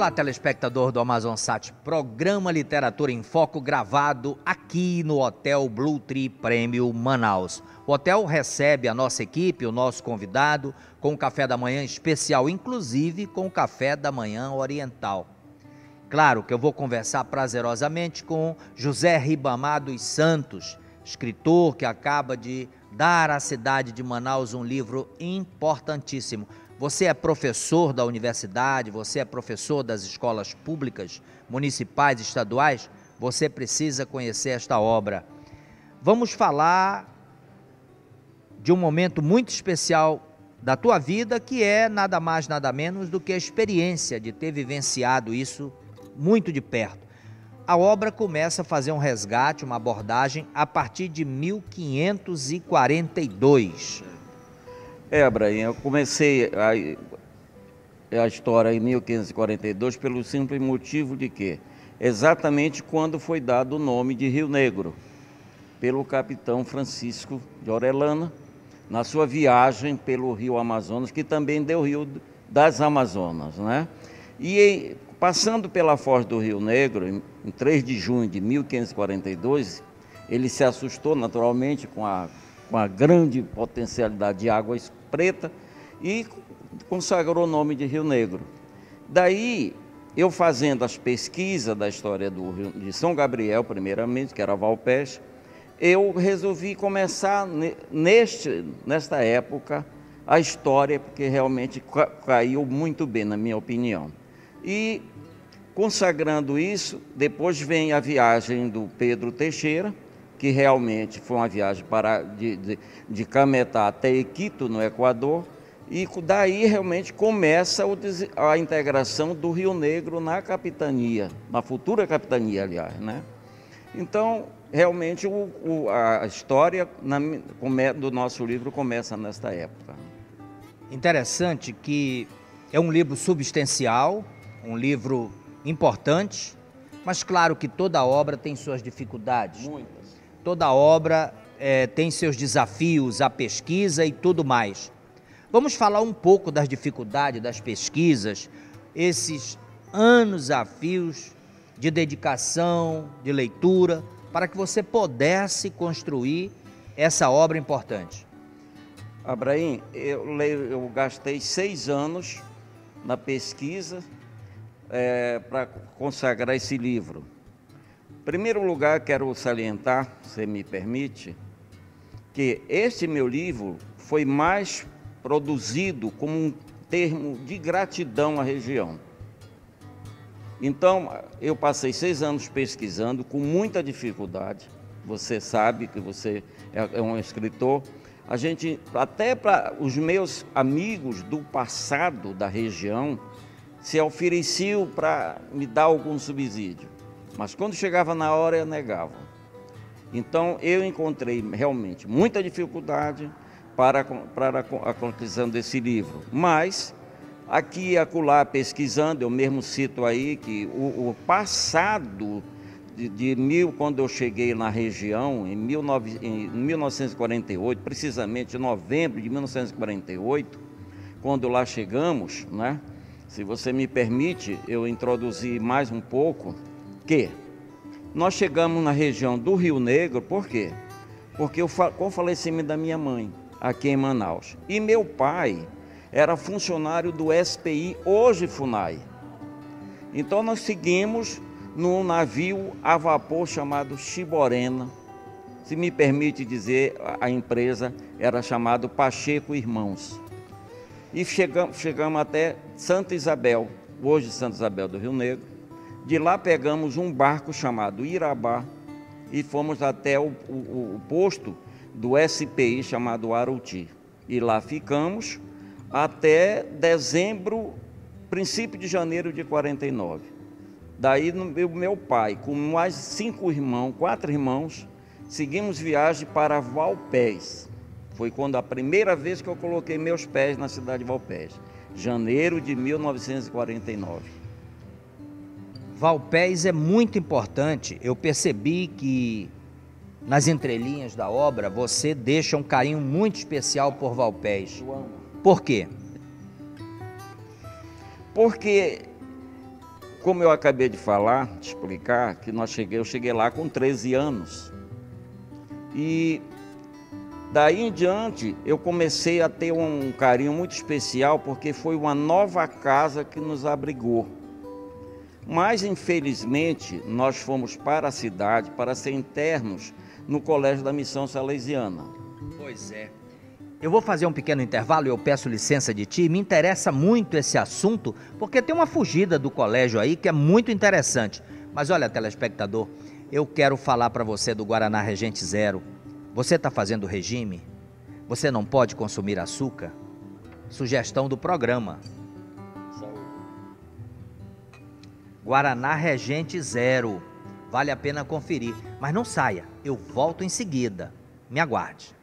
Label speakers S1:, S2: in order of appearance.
S1: Olá, telespectador do AmazonSat, programa Literatura em Foco gravado aqui no Hotel Blue Tree Prêmio Manaus. O hotel recebe a nossa equipe, o nosso convidado, com um café da manhã especial, inclusive com o café da manhã oriental. Claro que eu vou conversar prazerosamente com José Ribamar dos Santos, escritor que acaba de dar à cidade de Manaus um livro importantíssimo. Você é professor da universidade, você é professor das escolas públicas, municipais, estaduais, você precisa conhecer esta obra. Vamos falar de um momento muito especial da tua vida, que é nada mais, nada menos do que a experiência de ter vivenciado isso muito de perto. A obra começa a fazer um resgate, uma abordagem, a partir de 1542.
S2: Abraim, eu comecei a história em 1542 pelo simples motivo de que, exatamente quando foi dado o nome de Rio Negro, pelo capitão Francisco de Orellana, na sua viagem pelo rio Amazonas, que também deu o Rio das Amazonas, né? E passando pela foz do Rio Negro, em 3 de junho de 1542, ele se assustou naturalmente com a grande potencialidade de água preta e consagrou o nome de Rio Negro. Daí, eu fazendo as pesquisas da história de São Gabriel, primeiramente, que era Valpés, eu resolvi começar nesta época a história, porque realmente caiu muito bem, na minha opinião. E, consagrando isso, depois vem a viagem do Pedro Teixeira, que realmente foi uma viagem de Cametá até Iquitos, no Equador, e daí realmente começa a integração do Rio Negro na capitania, na futura capitania, aliás, né? Então, realmente, a história do nosso livro começa nesta época.
S1: Interessante que é um livro substancial, um livro importante, mas claro que toda obra tem suas dificuldades.
S2: Muitas.
S1: Toda obra tem seus desafios, a pesquisa e tudo mais. Vamos falar um pouco das dificuldades das pesquisas, esses anos a fios de dedicação, de leitura, para que você pudesse construir essa obra importante.
S2: Abraim, eu gastei 6 anos na pesquisa para consagrar esse livro. Em primeiro lugar, quero salientar, se me permite, que este meu livro foi mais produzido como um termo de gratidão à região. Então, eu passei 6 anos pesquisando com muita dificuldade. Você sabe que você é um escritor. A gente, até para os meus amigos do passado da região, se ofereciam para me dar algum subsídio. Mas quando chegava na hora, eu negava. Então, eu encontrei realmente muita dificuldade para a conclusão desse livro. Mas, aqui e acolá, pesquisando, eu mesmo cito aí que o passado quando eu cheguei na região, em 1948, precisamente em novembro de 1948, quando lá chegamos, né? Se você me permite, eu introduzir mais um pouco, que nós chegamos na região do Rio Negro, por quê? Porque com o falecimento da minha mãe, aqui em Manaus, e meu pai era funcionário do SPI, hoje FUNAI. Então nós seguimos num navio a vapor chamado Chiborena, se me permite dizer, a empresa era chamada Pacheco Irmãos. E chegamos até Santa Isabel, hoje Santa Isabel do Rio Negro. De lá pegamos um barco chamado Irabá e fomos até o posto do SPI chamado Aruti. E lá ficamos até dezembro, princípio de janeiro de 49. Daí meu pai, com mais 4 irmãos, seguimos viagem para Valpés. Foi quando a primeira vez que eu coloquei meus pés na cidade de Valpés, janeiro de 1949.
S1: Valpés é muito importante. Eu percebi que nas entrelinhas da obra você deixa um carinho muito especial por Valpés. Por quê?
S2: Porque Como eu acabei de falar, de explicar, que eu cheguei lá com 13 anos. E daí em diante eu comecei a ter um carinho muito especial, porque foi uma nova casa que nos abrigou. Mas infelizmente nós fomos para a cidade para ser internos no Colégio da Missão Salesiana.
S1: Pois é. Eu vou fazer um pequeno intervalo e eu peço licença de ti. Me interessa muito esse assunto, porque tem uma fugida do colégio aí que é muito interessante. Mas olha, telespectador, eu quero falar para você do Guaraná Regente Zero. Você está fazendo regime? Você não pode consumir açúcar? Sugestão do programa. Guaraná Regente Zero. Vale a pena conferir. Mas não saia, eu volto em seguida. Me aguarde.